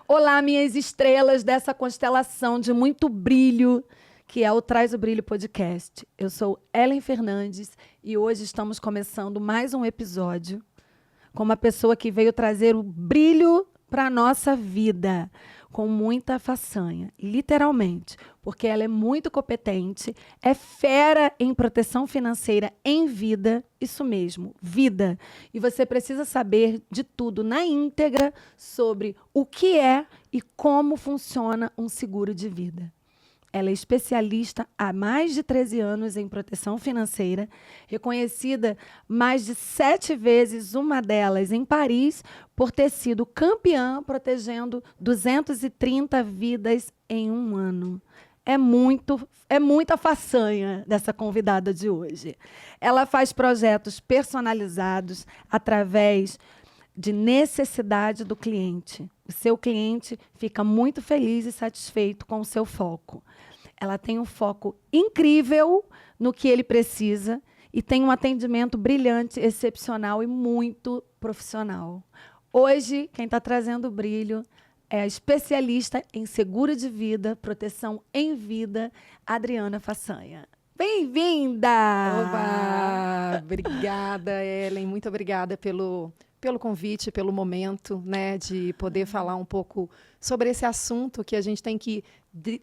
Olá, minhas estrelas dessa constelação de muito brilho, que é o Traz o Brilho Podcast. Eu sou Ellen Fernandes e hoje estamos começando mais um episódio com uma pessoa que veio trazer o brilho para a nossa vida, com muita façanha, literalmente, porque ela é muito competente, é fera em proteção financeira em vida, isso mesmo, vida. E você precisa saber de tudo na íntegra sobre o que é e como funciona um seguro de vida. Ela é especialista há mais de 13 anos em proteção financeira, reconhecida mais de 7 vezes, uma delas em Paris, por ter sido campeã protegendo 230 vidas em um ano. É muita façanha dessa convidada de hoje. Ela faz projetos personalizados através de necessidade do cliente. O seu cliente fica muito feliz e satisfeito com o seu foco. Ela tem um foco incrível no que ele precisa e tem um atendimento brilhante, excepcional e muito profissional. Hoje, quem está trazendo o brilho é a especialista em seguro de vida, proteção em vida, Adriana Façanha. Bem-vinda! Oba! Obrigada, Ellen. Muito obrigada pelo convite, pelo momento, né, de poder falar um pouco sobre esse assunto que a gente tem que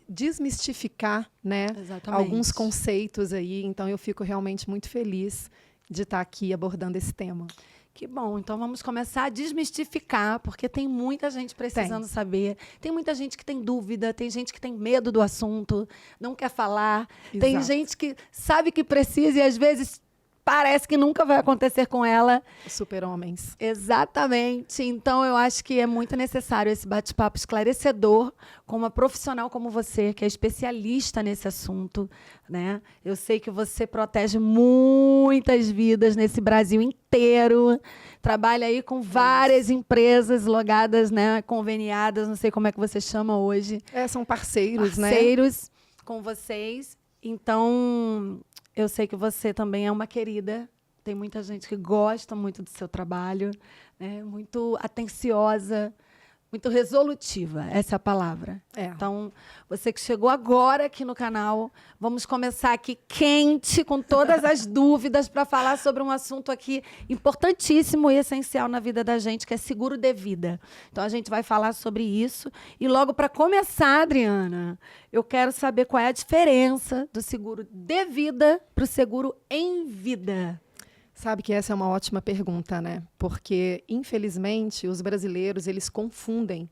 desmistificar, né, alguns conceitos aí. Então, eu fico realmente muito feliz de estar aqui abordando esse tema. Que bom. Então, vamos começar a desmistificar, porque tem muita gente precisando saber. Tem muita gente que tem dúvida, tem gente que tem medo do assunto, não quer falar. Exato. Tem gente que sabe que precisa e, às vezes, parece que nunca vai acontecer com ela. Super-homens. Exatamente. Então, eu acho que é muito necessário esse bate-papo esclarecedor com uma profissional como você, que é especialista nesse assunto, né? Eu sei que você protege muitas vidas nesse Brasil inteiro. Trabalha aí com várias empresas logadas, né? Conveniadas, não sei como é que você chama hoje. São parceiros, né? Parceiros com vocês. Então, eu sei que você também é uma querida. Tem muita gente que gosta muito do seu trabalho, né? Muito atenciosa, muito resolutiva, essa é a palavra. Então, você que chegou agora aqui no canal, vamos começar aqui quente, com todas as dúvidas, para falar sobre um assunto aqui importantíssimo e essencial na vida da gente, que é seguro de vida. Então, a gente vai falar sobre isso. E logo para começar, Adriana, eu quero saber qual é a diferença do seguro de vida para o seguro em vida. Sabe que essa é uma ótima pergunta, né? Porque, infelizmente, os brasileiros, eles confundem,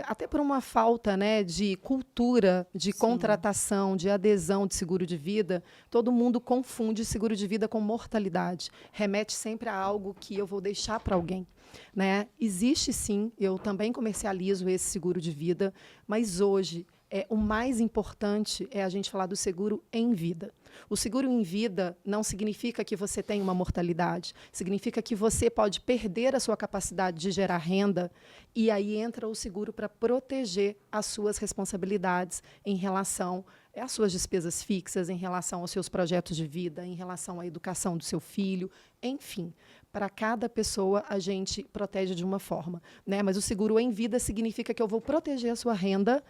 até por uma falta, né, de cultura, de contratação, de adesão de seguro de vida, todo mundo confunde seguro de vida com mortalidade. Remete sempre a algo que eu vou deixar para alguém, né? Existe, sim, eu também comercializo esse seguro de vida, mas hoje o mais importante é a gente falar do seguro em vida. O seguro em vida não significa que você tem uma mortalidade, significa que você pode perder a sua capacidade de gerar renda e aí entra o seguro para proteger as suas responsabilidades em relação às suas despesas fixas, em relação aos seus projetos de vida, em relação à educação do seu filho, enfim. Para cada pessoa, a gente protege de uma forma, né? Mas o seguro em vida significa que eu vou proteger a sua renda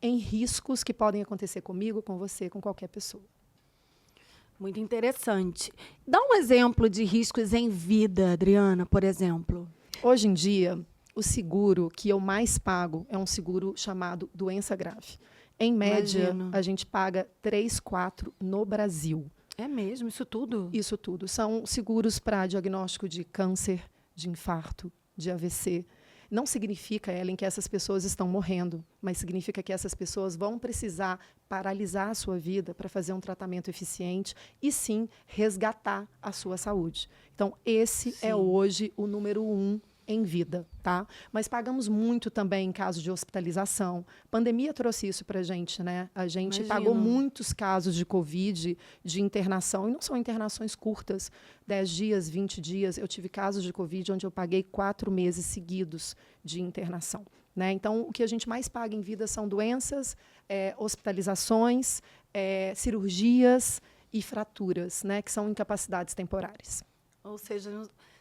em riscos que podem acontecer comigo, com você, com qualquer pessoa. Muito interessante. Dá um exemplo de riscos em vida, Adriana, por exemplo. Hoje em dia, o seguro que eu mais pago é um seguro chamado doença grave. Em média, a gente paga 3, 4 no Brasil. É mesmo? Isso tudo? Isso tudo. São seguros para diagnóstico de câncer, de infarto, de AVC. Não significa, Ellen, que essas pessoas estão morrendo, mas significa que essas pessoas vão precisar paralisar a sua vida para fazer um tratamento eficiente e, sim, resgatar a sua saúde. Então, esse é hoje o número 1 em vida, tá? Mas pagamos muito também em caso de hospitalização. Pandemia trouxe isso para a gente, né? A gente pagou muitos casos de Covid, de internação, e não são internações curtas, 10 dias, 20 dias. Eu tive casos de Covid onde eu paguei 4 meses seguidos de internação, né? Então, o que a gente mais paga em vida são doenças, hospitalizações, cirurgias e fraturas, né? Que são incapacidades temporárias. Ou seja,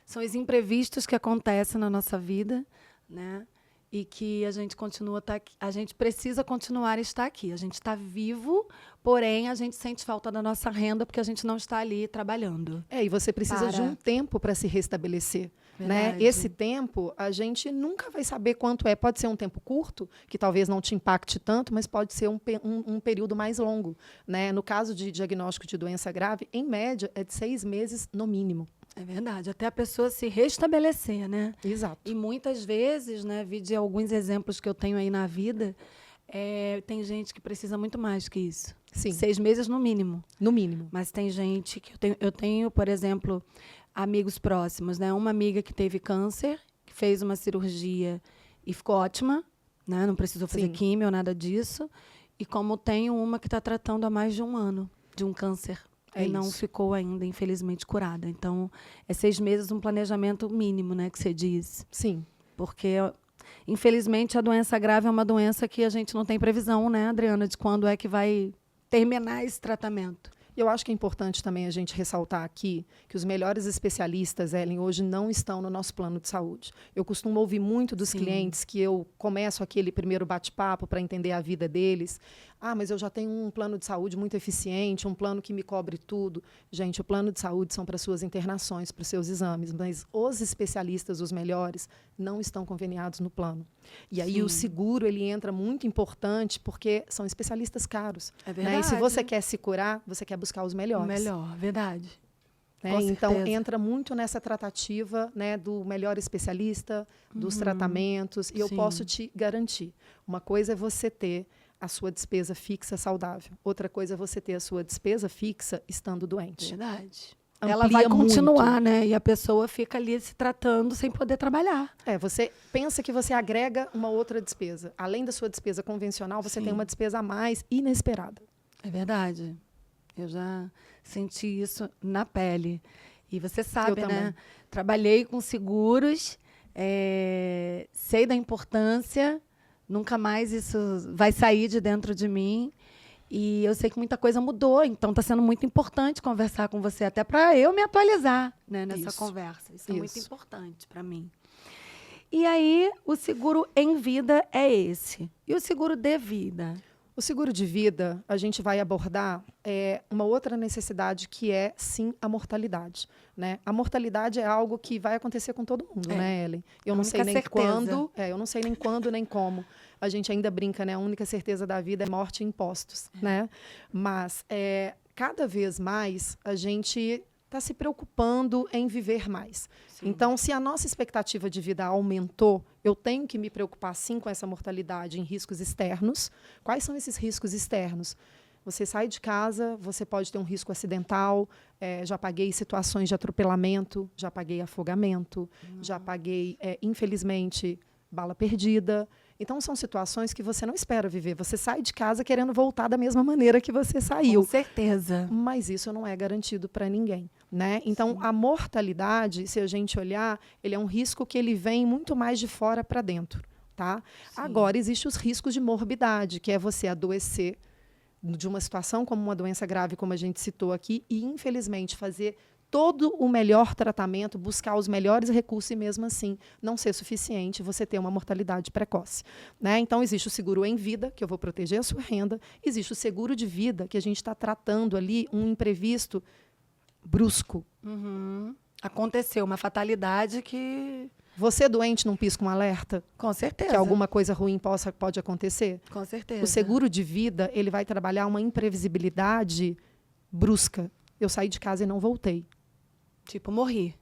são os imprevistos que acontecem na nossa vida, né? e que a gente continua a gente precisa continuar a estar aqui. A gente está vivo, porém a gente sente falta da nossa renda porque a gente não está ali trabalhando. E você precisa de um tempo para se restabelecer. Né? Esse tempo, a gente nunca vai saber quanto é. Pode ser um tempo curto, que talvez não te impacte tanto, mas pode ser um período mais longo. Né? No caso de diagnóstico de doença grave, em média, é de 6 meses no mínimo. É verdade, até a pessoa se restabelecer, né? Exato. E muitas vezes, né, vi de alguns exemplos que eu tenho aí na vida, tem gente que precisa muito mais que isso. Sim. 6 meses no mínimo. No mínimo. Mas tem gente que eu tenho, por exemplo, amigos próximos, né? Uma amiga que teve câncer, que fez uma cirurgia e ficou ótima, né? Não precisou fazer químio, nada disso. E como tenho uma que está tratando há mais de um ano de um câncer. E não ficou ainda, infelizmente, curada. Então, 6 meses um planejamento mínimo, né, que você diz. Sim. Porque, infelizmente, a doença grave é uma doença que a gente não tem previsão, né, Adriana, de quando é que vai terminar esse tratamento. Eu acho que é importante também a gente ressaltar aqui que os melhores especialistas, Ellen, hoje não estão no nosso plano de saúde. Eu costumo ouvir muito dos clientes que eu começo aquele primeiro bate-papo para entender a vida deles. Mas eu já tenho um plano de saúde muito eficiente, um plano que me cobre tudo. Gente, o plano de saúde são para suas internações, para os seus exames, mas os especialistas, os melhores, não estão conveniados no plano. E aí o seguro, ele entra muito importante porque são especialistas caros. É verdade. Né? E se você quer se curar, você quer buscar os melhores. O melhor, verdade. Né? Então, entra muito nessa tratativa, né, do melhor especialista, dos tratamentos. E eu posso te garantir, uma coisa é você ter a sua despesa fixa saudável. Outra coisa é você ter a sua despesa fixa estando doente. Verdade. Amplia ela vai continuar, muito. né? E a pessoa fica ali se tratando sem poder trabalhar. Você pensa que você agrega uma outra despesa. Além da sua despesa convencional, você tem uma despesa a mais inesperada. É verdade. Eu já senti isso na pele. E você sabe, né? Trabalhei com seguros, sei da importância, nunca mais isso vai sair de dentro de mim. E eu sei que muita coisa mudou, então está sendo muito importante conversar com você, até para eu me atualizar, né, nessa conversa. Isso é muito importante para mim. E aí, o seguro em vida é esse. E o seguro de vida? O seguro de vida, a gente vai abordar uma outra necessidade que é, sim, a mortalidade. Né? A mortalidade é algo que vai acontecer com todo mundo, né, Ellen? Eu não sei nem quando, eu não sei nem quando, nem como. A gente ainda brinca, né? A única certeza da vida é morte e impostos, né? Mas, cada vez mais, a gente está se preocupando em viver mais. Sim. Então, se a nossa expectativa de vida aumentou, eu tenho que me preocupar, sim, com essa mortalidade em riscos externos. Quais são esses riscos externos? Você sai de casa, você pode ter um risco acidental. Já paguei situações de atropelamento, já paguei afogamento, já paguei, infelizmente, bala perdida. Então, são situações que você não espera viver. Você sai de casa querendo voltar da mesma maneira que você saiu. Com certeza. Mas isso não é garantido para ninguém. Né? Então, a mortalidade, se a gente olhar, ele é um risco que ele vem muito mais de fora para dentro. Tá? Agora, existem os riscos de morbidade, que é você adoecer de uma situação como uma doença grave, como a gente citou aqui, e, infelizmente, fazer todo o melhor tratamento, buscar os melhores recursos e, mesmo assim, não ser suficiente, você ter uma mortalidade precoce. Né? Então, existe o seguro em vida, que eu vou proteger a sua renda. Existe o seguro de vida, que a gente está tratando ali um imprevisto brusco. Aconteceu uma fatalidade que... Você doente não pisca um alerta? Com certeza. Que alguma coisa ruim pode acontecer? Com certeza. O seguro de vida, ele vai trabalhar uma imprevisibilidade brusca. Eu saí de casa e não voltei. Tipo, morri.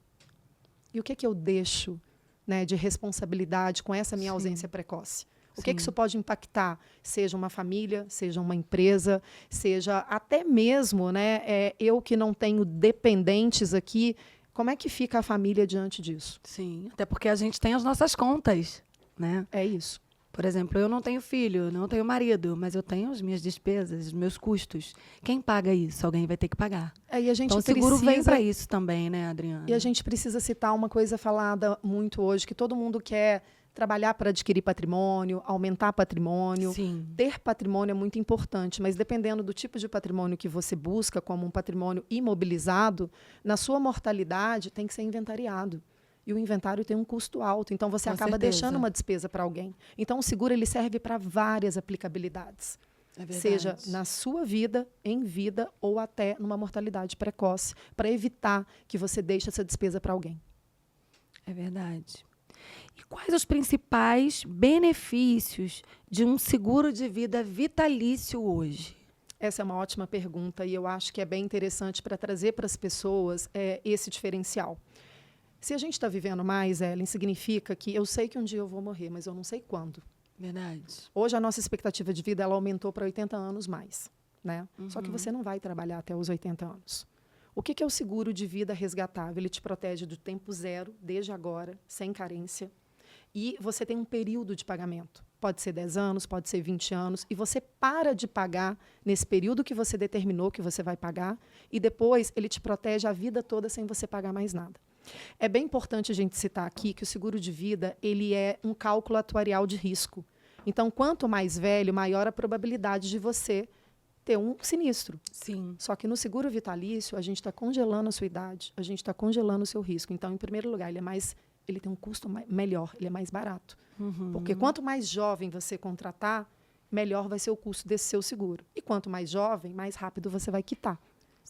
E o que eu deixo, né, de responsabilidade com essa minha ausência precoce? O que isso pode impactar? Seja uma família, seja uma empresa, seja até mesmo, né, eu que não tenho dependentes aqui, como é que fica a família diante disso? Sim, até porque a gente tem as nossas contas, né? É isso. Por exemplo, eu não tenho filho, não tenho marido, mas eu tenho as minhas despesas, os meus custos. Quem paga isso? Alguém vai ter que pagar. E a gente então, o seguro vem para isso também, né, Adriana? E a gente precisa citar uma coisa falada muito hoje, que todo mundo quer trabalhar para adquirir patrimônio, aumentar patrimônio. Sim. Ter patrimônio é muito importante, mas dependendo do tipo de patrimônio que você busca, como um patrimônio imobilizado, na sua mortalidade tem que ser inventariado. E o inventário tem um custo alto, então você acaba deixando uma despesa para alguém. Então o seguro ele serve para várias aplicabilidades. Seja na sua vida, em vida ou até numa mortalidade precoce, para evitar que você deixe essa despesa para alguém. É verdade. E quais os principais benefícios de um seguro de vida vitalício hoje? Essa é uma ótima pergunta e eu acho que é bem interessante para trazer para as pessoas esse diferencial. Se a gente está vivendo mais, Ellen, significa que eu sei que um dia eu vou morrer, mas eu não sei quando. Verdade. Hoje a nossa expectativa de vida ela aumentou para 80 anos mais, né? Só que você não vai trabalhar até os 80 anos. O que é o seguro de vida resgatável? Ele te protege do tempo zero, desde agora, sem carência. E você tem um período de pagamento. Pode ser 10 anos, pode ser 20 anos. E você para de pagar nesse período que você determinou que você vai pagar. E depois ele te protege a vida toda sem você pagar mais nada. É bem importante a gente citar aqui que o seguro de vida ele é um cálculo atuarial de risco. Então, quanto mais velho, maior a probabilidade de você ter um sinistro. Sim. Só que no seguro vitalício, a gente está congelando a sua idade, a gente está congelando o seu risco. Então, em primeiro lugar, ele tem um custo melhor, ele é mais barato. Porque quanto mais jovem você contratar, melhor vai ser o custo desse seu seguro. E quanto mais jovem, mais rápido você vai quitar.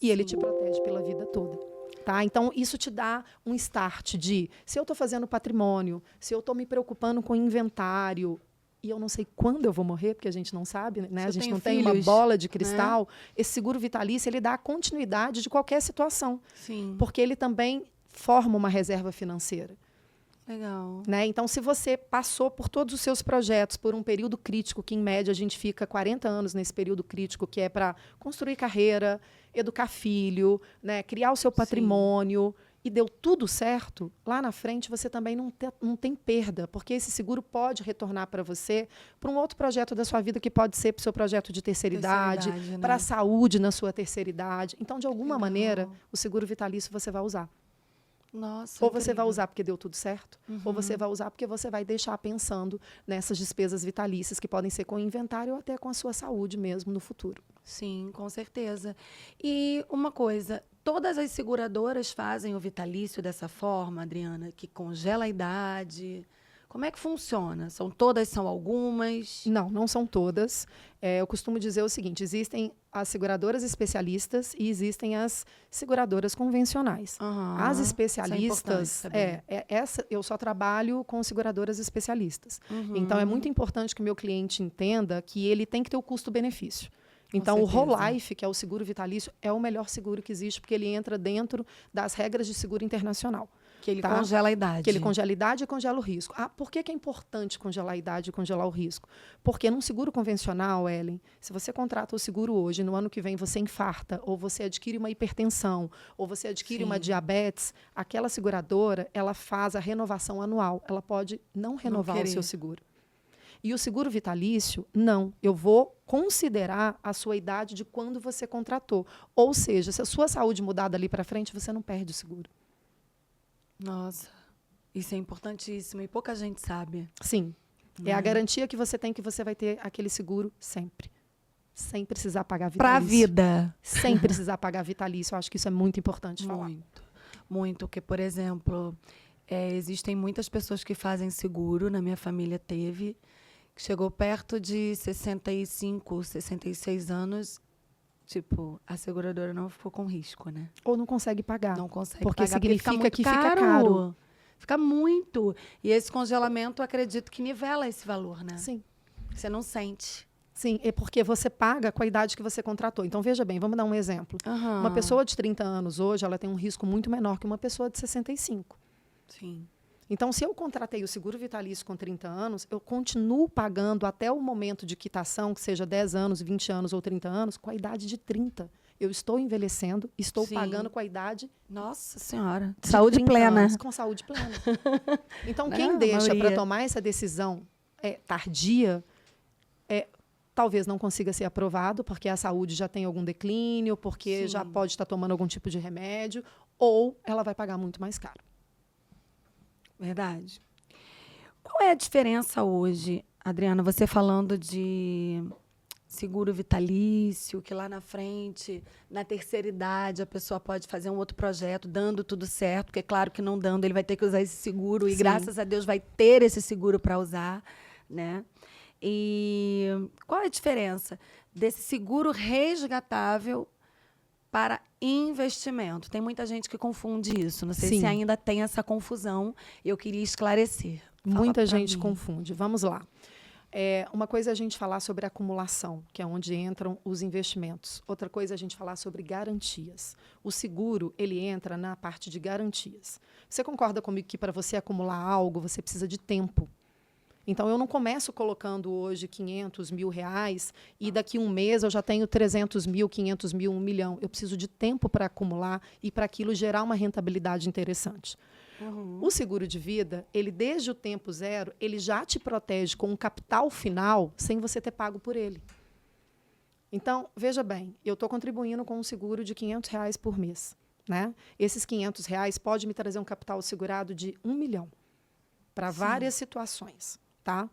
E ele te protege pela vida toda. Tá? Então, isso te dá um start de, se eu estou fazendo patrimônio, se eu estou me preocupando com inventário, e eu não sei quando eu vou morrer, porque a gente não sabe, né? A gente não tem uma bola de cristal, esse seguro vitalício, ele dá a continuidade de qualquer situação. Sim. Porque ele também forma uma reserva financeira. Legal. Né? Então, se você passou por todos os seus projetos por um período crítico, que em média a gente fica 40 anos nesse período crítico, que é para construir carreira, educar filho, né? Criar o seu patrimônio, e deu tudo certo, lá na frente você também não tem perda, porque esse seguro pode retornar para você para um outro projeto da sua vida, que pode ser para o seu projeto de terceira idade, né? Para a saúde na sua terceira idade. Então, de alguma maneira, o seguro vitalício você vai usar. Nossa, ou você vai usar porque deu tudo certo, ou você vai usar porque você vai deixar pensando nessas despesas vitalícias que podem ser com o inventário ou até com a sua saúde mesmo no futuro. Sim, com certeza. E uma coisa, todas as seguradoras fazem o vitalício dessa forma, Adriana, que congela a idade? Como é que funciona? São algumas? Não, não são todas. Eu costumo dizer o seguinte, existem as seguradoras especialistas e existem as seguradoras convencionais. As especialistas, eu só trabalho com seguradoras especialistas. Então, é muito importante que o meu cliente entenda que ele tem que ter o custo-benefício. Então, o Whole Life, que é o seguro vitalício, é o melhor seguro que existe, porque ele entra dentro das regras de seguro internacional. Que ele congela a idade. Que ele congela a idade e congela o risco. Por que é importante congelar a idade e congelar o risco? Porque num seguro convencional, Ellen, se você contrata o seguro hoje, no ano que vem você infarta, ou você adquire uma hipertensão, ou você adquire uma diabetes, aquela seguradora, ela faz a renovação anual. Ela pode não renovar o seu seguro. E o seguro vitalício, não. Eu vou considerar a sua idade de quando você contratou. Ou seja, se a sua saúde mudar dali para frente, você não perde o seguro. Nossa, isso é importantíssimo e pouca gente sabe. Sim. É a garantia que você tem que você vai ter aquele seguro sempre. Sem precisar pagar vitalício. Pra vida. Sem precisar pagar vitalício. Eu acho que isso é muito importante falar. Muito. Porque, por exemplo, existem muitas pessoas que fazem seguro, na minha família teve, que chegou perto de 65, 66 anos, tipo, a seguradora não ficou com risco, né? Ou não consegue pagar. Não consegue porque pagar. Significa que fica caro. Fica muito. E esse congelamento, acredito que nivela esse valor, né? Sim. Você não sente. Sim, é porque você paga com a idade que você contratou. Então, veja bem, vamos dar um exemplo. Uma pessoa de 30 anos hoje, ela tem um risco muito menor que uma pessoa de 65. Sim. Então, se eu contratei o seguro vitalício com 30 anos, eu continuo pagando até o momento de quitação, que seja 10 anos, 20 anos ou 30 anos, com a idade de 30. Eu estou envelhecendo, estou pagando com a idade... Nossa Senhora. Saúde plena. Anos, com saúde plena. Então, quem deixa para tomar essa decisão tardia, talvez não consiga ser aprovado, porque a saúde já tem algum declínio, porque já pode estar tomando algum tipo de remédio, ou ela vai pagar muito mais caro. Verdade. Qual é a diferença hoje, Adriana, você falando de seguro vitalício, que lá na frente, na terceira idade, a pessoa pode fazer um outro projeto, dando tudo certo, porque claro que não dando, ele vai ter que usar esse seguro, e Sim. graças a Deus vai ter esse seguro para usar, né? E qual é a diferença desse seguro resgatável para investimento? Tem muita gente que confunde isso. Não sei Sim. se ainda tem essa confusão. Eu queria esclarecer. Fala Muita pra gente mim. confunde. Vamos lá. Uma coisa é a gente falar sobre acumulação, que é onde entram os investimentos. Outra coisa é a gente falar sobre garantias. O seguro, ele entra na parte de garantias. Você concorda comigo que para você acumular algo, você precisa de tempo? Então, eu não começo colocando hoje 500 mil reais e daqui um mês eu já tenho 300 mil, 500 mil, 1 milhão. Eu preciso de tempo para acumular e para aquilo gerar uma rentabilidade interessante. O seguro de vida, ele desde o tempo zero, ele já te protege com um capital final sem você ter pago por ele. Então, veja bem, eu estou contribuindo com um seguro de R$500 por mês, né? Esses R$500 pode me trazer um capital segurado de 1 milhão para várias situações, tá?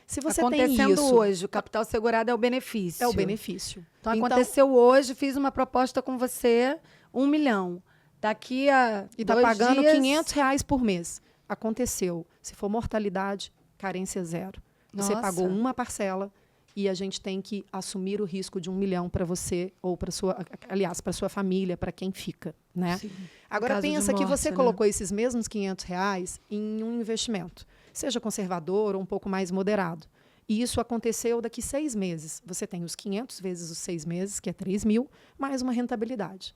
Se você Acontecendo tem isso, hoje, o capital segurado é o benefício. é o benefício. Então, aconteceu hoje, fiz uma proposta com você, 1 milhão. Daqui a E está 2 pagando dias... R$500 por mês. Aconteceu. Se for mortalidade, carência zero. Você Nossa. pagou uma parcela e a gente tem que assumir o risco de 1 milhão para você ou para sua, aliás, para sua família, para quem fica, né? Sim. Agora Caso de pensa que morte, você né? colocou esses mesmos R$500 em um investimento, seja conservador ou um pouco mais moderado. E isso aconteceu daqui 6 meses. Você tem os 500 vezes os 6 meses, que é 3 mil, mais uma rentabilidade.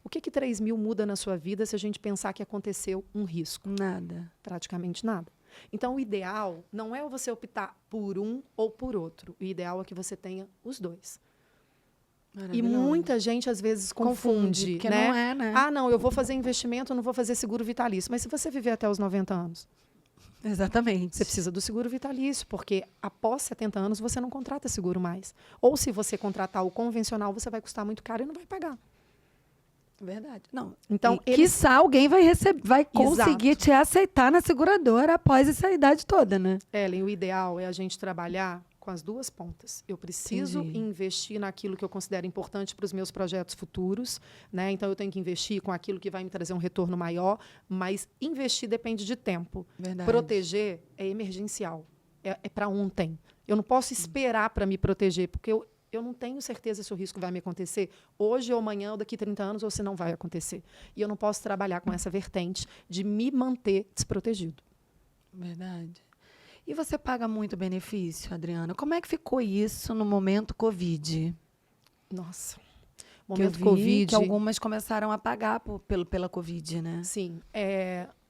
O que 3 mil muda na sua vida se a gente pensar que aconteceu um risco? Nada. Praticamente nada. Então, o ideal não é você optar por um ou por outro. O ideal é que você tenha os dois. E muita gente, às vezes, confunde. Porque né? não é, né? Ah, não, eu vou fazer investimento, eu não vou fazer seguro vitalício. Mas se você viver até os 90 anos, Exatamente. você precisa do seguro vitalício, porque após 70 anos você não contrata seguro mais. Ou se você contratar o convencional, você vai custar muito caro e não vai pagar. Verdade. Não. Então, E, quiçá alguém vai receber, vai conseguir Exato. te aceitar na seguradora após essa idade toda, né? Ellen, o ideal é a gente trabalhar com as duas pontas. Eu preciso Entendi. investir naquilo que eu considero importante para os meus projetos futuros, né? Então, eu tenho que investir com aquilo que vai me trazer um retorno maior, mas investir depende de tempo. Verdade. Proteger é emergencial, é para ontem. Eu não posso esperar para me proteger, porque eu não tenho certeza se o risco vai me acontecer hoje ou amanhã ou daqui 30 anos ou se não vai acontecer. E eu não posso trabalhar com essa vertente de me manter desprotegido. Verdade. E você paga muito benefício, Adriana? Como é que ficou isso no momento Covid? Nossa, Que eu momento vi Covid. que algumas começaram a pagar pela Covid, né? Sim,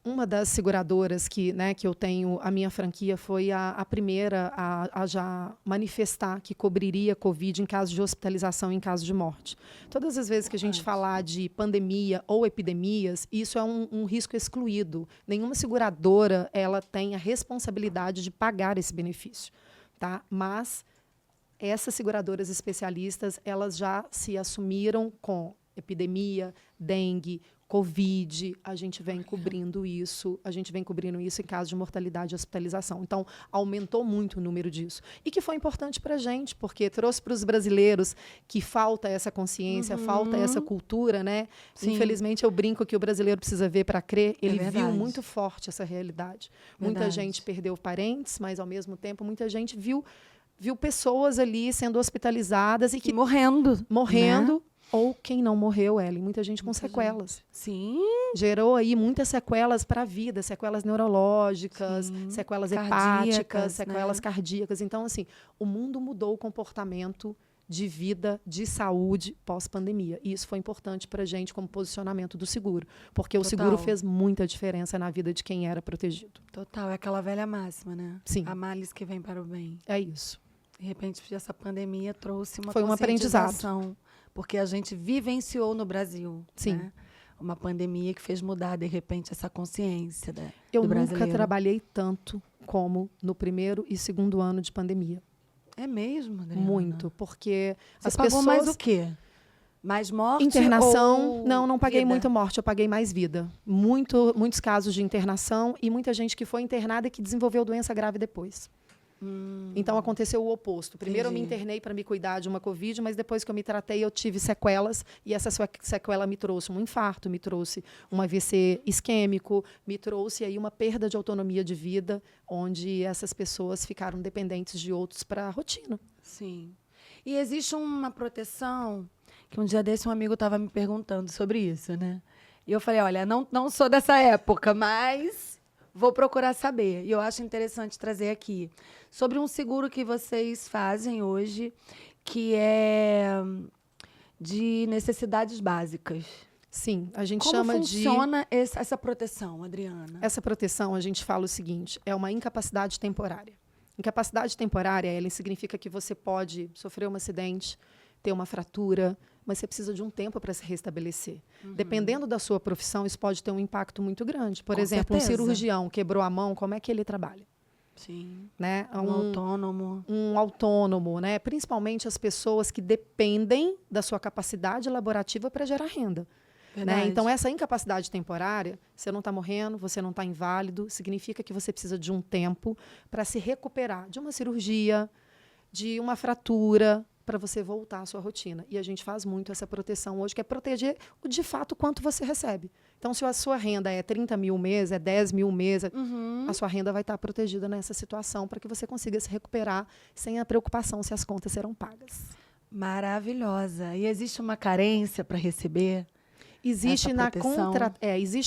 uma das seguradoras que eu tenho, a minha franquia foi a primeira a já manifestar que cobriria Covid em caso de hospitalização, em caso de morte. Todas as vezes que a gente falar de pandemia ou epidemias, isso é um risco excluído. Nenhuma seguradora ela tem a responsabilidade de pagar esse benefício, tá? Mas essas seguradoras especialistas, elas já se assumiram com epidemia, dengue, Covid, a gente vem cobrindo isso em caso de mortalidade e hospitalização. Então, aumentou muito o número disso. E que foi importante para a gente, porque trouxe para os brasileiros que falta essa consciência, falta essa cultura, né? Sim. Infelizmente, eu brinco que o brasileiro precisa ver para crer. Ele viu verdade. muito forte essa realidade. Muita Verdade. gente perdeu parentes, mas, ao mesmo tempo, muita gente viu pessoas ali sendo hospitalizadas e que morrendo. Né? ou quem não morreu, Ellen, muita gente com sequelas. Sim. Gerou aí muitas sequelas para a vida, sequelas neurológicas, Sim. sequelas Cardíacas, hepáticas, sequelas né? cardíacas. Então, assim, o mundo mudou o comportamento de vida, de saúde pós-pandemia. E isso foi importante para a gente como posicionamento do seguro, porque o Total. seguro fez muita diferença na vida de quem era protegido. Total, é aquela velha máxima, né? Sim. A malice que vem para o bem. É isso. De repente, essa pandemia trouxe uma Foi um aprendizado. conscientização, porque a gente vivenciou no Brasil. Sim. Né? Uma pandemia que fez mudar, de repente, essa consciência Eu do nunca brasileiro. trabalhei tanto como no primeiro e segundo ano de pandemia. É mesmo, Adriana? Muito, porque Você as pagou pessoas... mais o quê? Mais morte? Internação, ou não paguei vida? muito morte, eu paguei mais vida. Muitos casos de internação e muita gente que foi internada e que desenvolveu doença grave depois. Então, aconteceu o oposto. Primeiro, eu me Entendi. internei para me cuidar de uma Covid, mas depois que eu me tratei, eu tive sequelas, e essa sequela me trouxe um infarto, me trouxe um AVC isquêmico, me trouxe aí uma perda de autonomia de vida, onde essas pessoas ficaram dependentes de outros para a rotina. Sim. E existe uma proteção, que um dia desse um amigo estava me perguntando sobre isso, né? E eu falei, olha, não sou dessa época, mas vou procurar saber. E eu acho interessante trazer aqui sobre um seguro que vocês fazem hoje, que é de necessidades básicas. Sim, a gente Como chama funciona essa proteção, Adriana? Essa proteção, a gente fala o seguinte, é uma incapacidade temporária. Incapacidade temporária, ela significa que você pode sofrer um acidente, ter uma fratura, mas você precisa de um tempo para se restabelecer. Dependendo da sua profissão, isso pode ter um impacto muito grande. Por Com exemplo, certeza. um cirurgião quebrou a mão, como é que ele trabalha? Sim. Né? Um autônomo. Um autônomo, né? Principalmente as pessoas que dependem da sua capacidade laborativa para gerar renda. Né? Então, essa incapacidade temporária, você não está morrendo, você não está inválido, significa que você precisa de um tempo para se recuperar de uma cirurgia, de uma fratura, para você voltar à sua rotina. E a gente faz muito essa proteção hoje, que é proteger de fato quanto você recebe. Então, se a sua renda é 30 mil mês, é 10 mil mês, a sua renda vai estar protegida nessa situação para que você consiga se recuperar sem a preocupação se as contas serão pagas. Maravilhosa. E existe uma carência para receber? Existe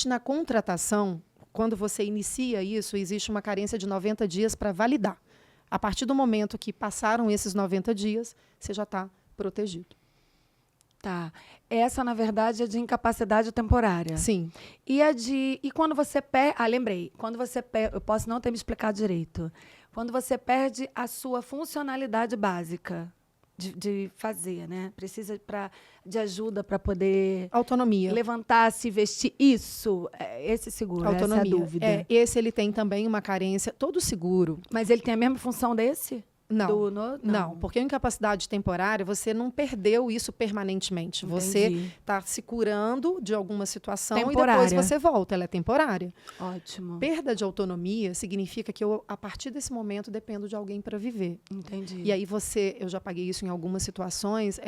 na contratação, quando você inicia isso, existe uma carência de 90 dias para validar. A partir do momento que passaram esses 90 dias, você já está protegido. Tá. Essa, na verdade, é de incapacidade temporária. Sim. E quando você perde... Ah, lembrei. Quando você perde... Eu posso não ter me explicado direito. Quando você perde a sua funcionalidade básica de fazer, né? Precisa de ajuda para poder... Autonomia. Levantar, se vestir. Isso. Esse seguro, Autonomia. essa é a dúvida. Esse ele tem também uma carência. Todo seguro... Mas ele tem a mesma função desse? Não, não, porque a incapacidade temporária, você não perdeu isso permanentemente. Entendi. Você está se curando de alguma situação Temporária. e depois você volta. Ela é temporária. Ótimo. Perda de autonomia significa que eu, a partir desse momento, dependo de alguém para viver. Entendi. E aí eu já paguei isso em algumas situações,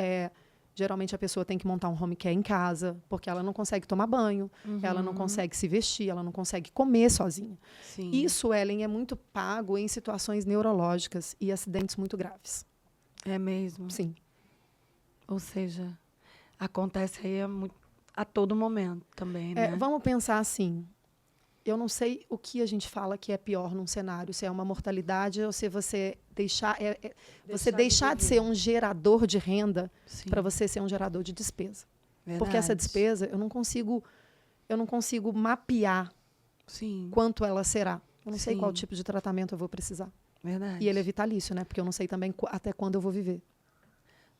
geralmente a pessoa tem que montar um home care em casa, porque ela não consegue tomar banho, ela não consegue se vestir, ela não consegue comer sozinha. Sim. Isso, Ellen, é muito pago em situações neurológicas e acidentes muito graves. É mesmo? Sim. Ou seja, acontece aí a todo momento também, né? Vamos pensar assim, eu não sei o que a gente fala que é pior num cenário, se é uma mortalidade ou se você deixar de ser um gerador de renda para você ser um gerador de despesa. Verdade. Porque essa despesa, eu não consigo mapear quanto ela será. Eu não sei qual tipo de tratamento eu vou precisar. Verdade. E ele é vitalício, né? Porque eu não sei também até quando eu vou viver.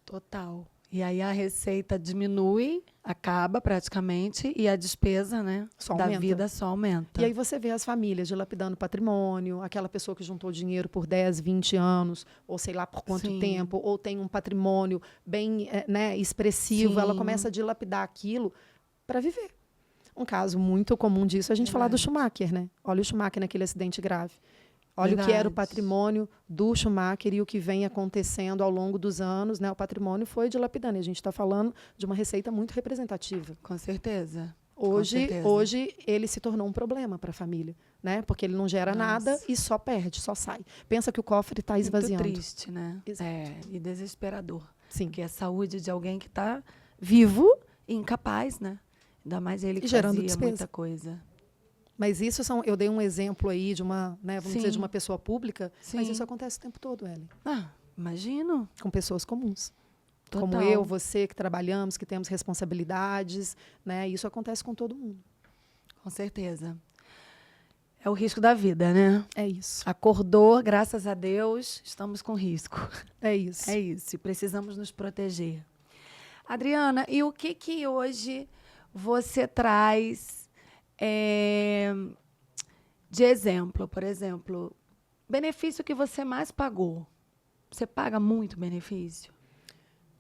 Total. E aí a receita diminui, acaba praticamente, e a despesa, né, da vida só aumenta. E aí você vê as famílias dilapidando patrimônio, aquela pessoa que juntou dinheiro por 10, 20 anos, ou sei lá por quanto tempo, ou tem um patrimônio bem expressivo, ela começa a dilapidar aquilo para viver. Um caso muito comum disso é a gente falar do Schumacher, né? Olha o Schumacher naquele acidente grave. Olha o que era o patrimônio do Schumacher e o que vem acontecendo ao longo dos anos, né? O patrimônio foi dilapidando. E a gente está falando de uma receita muito representativa. Com certeza. Hoje ele se tornou um problema para a família, né? Porque ele não gera nada e só perde, só sai. Pensa que o cofre está esvaziando. Muito triste, né? E desesperador. Sim. Porque é a saúde de alguém que está vivo e incapaz, né? Ainda mais ele que gerando fazia despesa. muita coisa. Mas isso eu dei um exemplo aí de uma, né, vamos dizer, de uma pessoa pública, mas isso acontece o tempo todo, Ellen. Imagino. Com pessoas comuns. Total. Como eu, você, que trabalhamos, que temos responsabilidades, né? Isso acontece com todo mundo. Com certeza. É o risco da vida, né? É isso. Acordou, graças a Deus, estamos com risco. É isso. É isso. E precisamos nos proteger. Adriana, e o que hoje você traz de exemplo? Por exemplo, benefício que você mais pagou. Você paga muito benefício?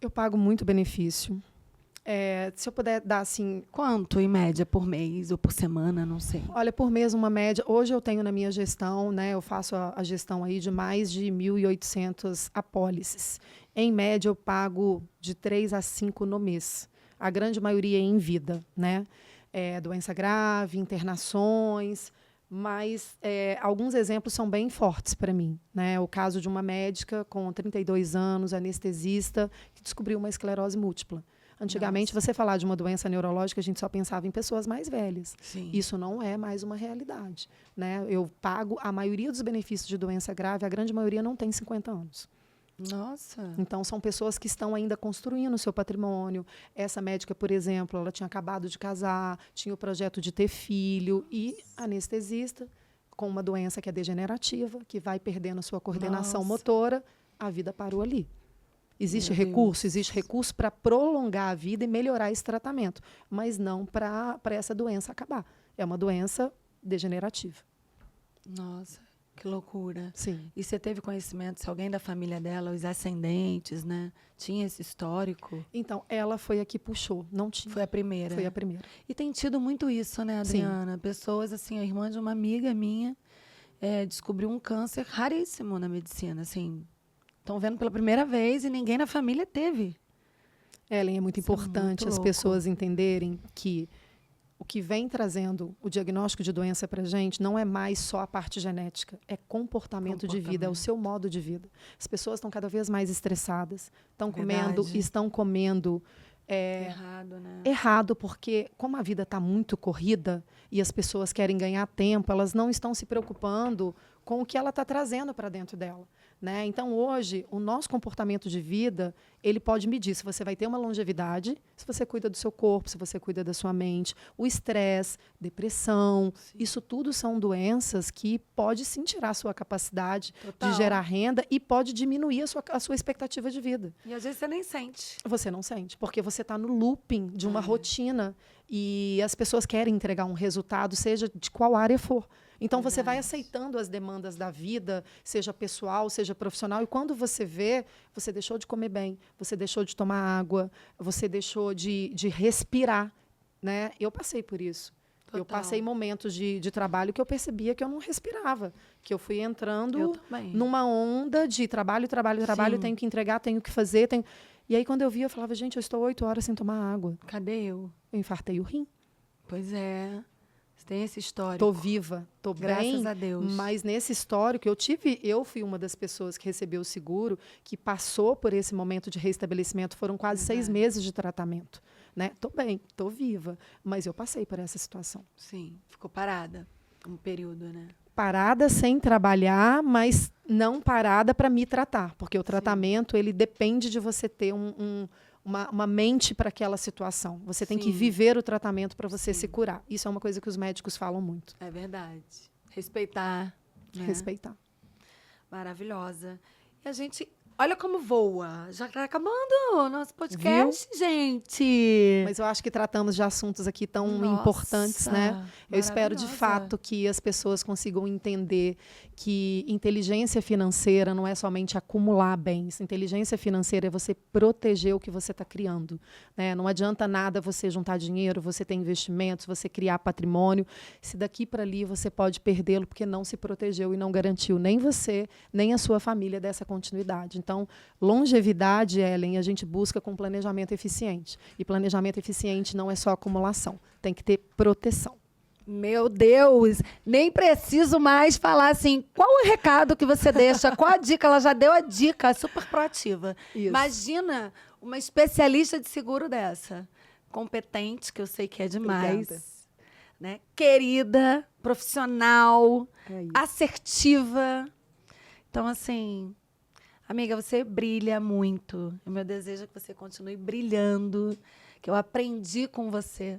Eu pago muito benefício. Se eu puder dar assim, Quanto, em média, por mês ou por semana, não sei. olha, por mês uma média. Hoje eu tenho na minha gestão, né? Eu faço a gestão aí de mais de 1.800 apólices. Em média, eu pago de 3 a 5 no mês. A grande maioria é em vida, né? Doença grave, internações, mas alguns exemplos são bem fortes para mim, né? O caso de uma médica com 32 anos, anestesista, que descobriu uma esclerose múltipla. Antigamente, Nossa. você falar de uma doença neurológica, a gente só pensava em pessoas mais velhas. Sim. Isso não é mais uma realidade, né? Eu pago a maioria dos benefícios de doença grave, a grande maioria não tem 50 anos. Nossa. Então, são pessoas que estão ainda construindo o seu patrimônio. Essa médica, por exemplo, ela tinha acabado de casar, tinha o projeto de ter filho, e anestesista, com uma doença que é degenerativa, que vai perdendo a sua coordenação Nossa. motora, a vida parou ali. Existe Meu recurso? Deus. Existe recurso para prolongar a vida e melhorar esse tratamento, mas não para essa doença acabar. É uma doença degenerativa. Nossa, que loucura. Sim. E você teve conhecimento, se alguém da família dela, os ascendentes, né, tinha esse histórico? Então, ela foi a que puxou, não tinha. Foi a primeira. Foi a primeira. E tem tido muito isso, né, Sim. Adriana? Pessoas, assim, a irmã de uma amiga minha descobriu um câncer raríssimo na medicina, assim. Estão vendo pela primeira vez e ninguém na família teve. Ellen, é muito Isso é importante muito as louco. pessoas entenderem que o que vem trazendo o diagnóstico de doença para a gente não é mais só a parte genética, é comportamento de vida, é o seu modo de vida. As pessoas estão cada vez mais estressadas, Verdade. estão comendo Errado, né? errado, porque como a vida está muito corrida e as pessoas querem ganhar tempo, elas não estão se preocupando com o que ela está trazendo para dentro dela, né? Então, hoje, o nosso comportamento de vida, ele pode medir se você vai ter uma longevidade, se você cuida do seu corpo, se você cuida da sua mente, o estresse, depressão, isso tudo são doenças que pode sim tirar a sua capacidade Total. de gerar renda e pode diminuir a sua expectativa de vida. E às vezes você nem sente. Você não sente, porque você está no looping de uma rotina e as pessoas querem entregar um resultado, seja de qual área for. Então, você vai aceitando as demandas da vida, seja pessoal, seja profissional, e quando você vê, você deixou de comer bem, você deixou de tomar água, você deixou de respirar, né? Eu passei por isso. Total. Eu passei momentos de trabalho que eu percebia que eu não respirava, que eu fui entrando Eu também. numa onda de trabalho, Sim. tenho que entregar, tenho que fazer, tenho... E aí, quando eu via, eu falava, gente, eu estou 8 horas sem tomar água. Cadê eu? Eu infartei o rim. Pois é. Você tem esse histórico. Tô viva, tô Graças bem. a Deus. Mas nesse histórico, eu fui uma das pessoas que recebeu o seguro, que passou por esse momento de restabelecimento. Foram quase 6 meses de tratamento. Né? Tô bem, tô viva. Mas eu passei por essa situação. Sim, ficou parada um período, né? Parada sem trabalhar, mas não parada para me tratar. Porque o tratamento, ele depende de você ter uma mente para aquela situação. Você tem que Sim. viver o tratamento para você Sim. se curar. Isso é uma coisa que os médicos falam muito. É verdade. Respeitar. Né? Respeitar. Maravilhosa. E a gente. Olha como voa. Já está acabando o nosso podcast, gente. Mas eu acho que tratamos de assuntos aqui tão Nossa, importantes, né? Eu espero de maravilhosa. fato que as pessoas consigam entender que inteligência financeira não é somente acumular bens. Inteligência financeira é você proteger o que você está criando, né? Não adianta nada você juntar dinheiro, você ter investimentos, você criar patrimônio. Se daqui para ali você pode perdê-lo porque não se protegeu e não garantiu nem você, nem a sua família dessa continuidade. Então, longevidade, Ellen, a gente busca com planejamento eficiente. E planejamento eficiente não é só acumulação, tem que ter proteção. Meu Deus, nem preciso mais falar assim, qual o recado que você deixa, qual a dica, ela já deu a dica, super proativa. Isso. Imagina uma especialista de seguro dessa, competente, que eu sei que é demais, Obrigada. né? Querida, profissional, É isso. assertiva. Então, assim, amiga, você brilha muito. O meu desejo é que você continue brilhando, que eu aprendi com você,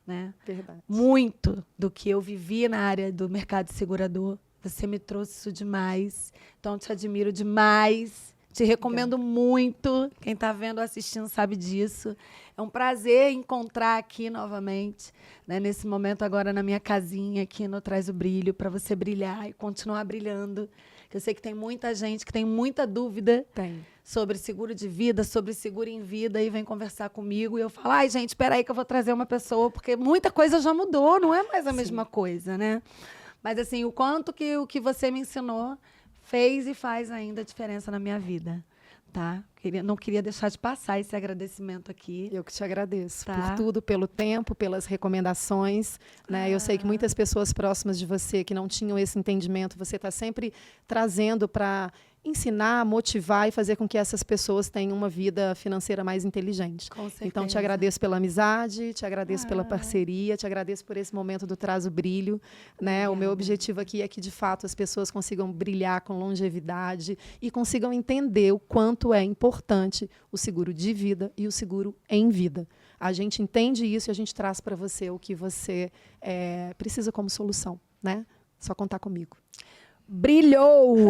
né? Verdade. Muito do que eu vivi na área do mercado segurador. Você me trouxe isso demais. Então, te admiro demais. Te recomendo muito. Quem está vendo ou assistindo sabe disso. É um prazer encontrar aqui novamente, né, nesse momento agora na minha casinha aqui no Traz o Brilho, para você brilhar e continuar brilhando. que eu sei que tem muita gente que tem muita dúvida Tem. sobre seguro de vida, sobre seguro em vida, e vem conversar comigo. E eu falo, ai, gente, espera aí que eu vou trazer uma pessoa, porque muita coisa já mudou, não é mais a mesma coisa, né? Mas, assim, o quanto que o que você me ensinou fez e faz ainda diferença na minha vida, tá? Não queria deixar de passar esse agradecimento aqui. Eu que te agradeço Tá. por tudo, pelo tempo, pelas recomendações, né? Eu sei que muitas pessoas próximas de você que não tinham esse entendimento, você está sempre trazendo para ensinar, motivar e fazer com que essas pessoas tenham uma vida financeira mais inteligente. Com certeza. Então, te agradeço pela amizade, te agradeço pela parceria, te agradeço por esse momento do Traz o Brilho, né? O meu objetivo aqui é que, de fato, as pessoas consigam brilhar com longevidade e consigam entender o quanto é importante o seguro de vida e o seguro em vida. A gente entende isso e a gente traz para você o que você precisa como solução, né? Só contar comigo. Brilhou!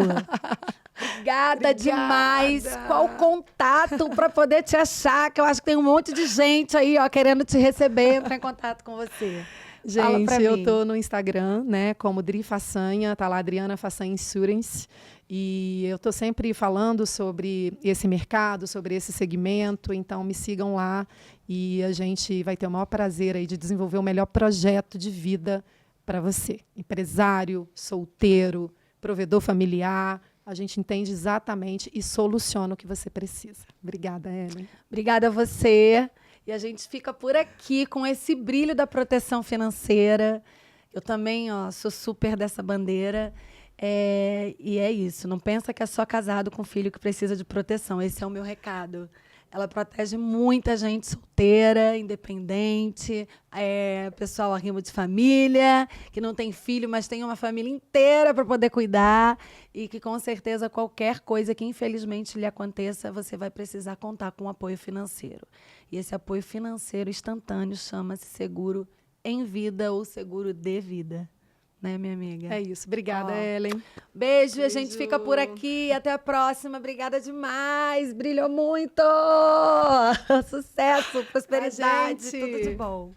Obrigada demais. Qual o contato para poder te achar? Que eu acho que tem um monte de gente aí, ó, querendo te receber, entrar em contato com você. Fala Gente, pra eu mim. tô no Instagram, né, como Dri Façanha, tá lá Adriana Façanha Insurance, e eu tô sempre falando sobre esse mercado, sobre esse segmento, então me sigam lá e a gente vai ter o maior prazer aí de desenvolver o melhor projeto de vida para você, empresário, solteiro, provedor familiar. A gente entende exatamente e soluciona o que você precisa. Obrigada, Ellen. Obrigada a você. E a gente fica por aqui com esse brilho da proteção financeira. Eu também, ó, sou super dessa bandeira. E é isso. Não pensa que é só casado com filho que precisa de proteção. Esse é o meu recado. Ela protege muita gente solteira, independente, pessoal arrimo de família, que não tem filho, mas tem uma família inteira para poder cuidar e que, com certeza, qualquer coisa que, infelizmente, lhe aconteça, você vai precisar contar com apoio financeiro. E esse apoio financeiro instantâneo chama-se seguro em vida ou seguro de vida. Né, minha amiga? É isso. Obrigada, Ellen. Beijo, e a gente fica por aqui. Até a próxima. Obrigada demais. Brilhou muito. Sucesso, prosperidade, gente. tudo de bom.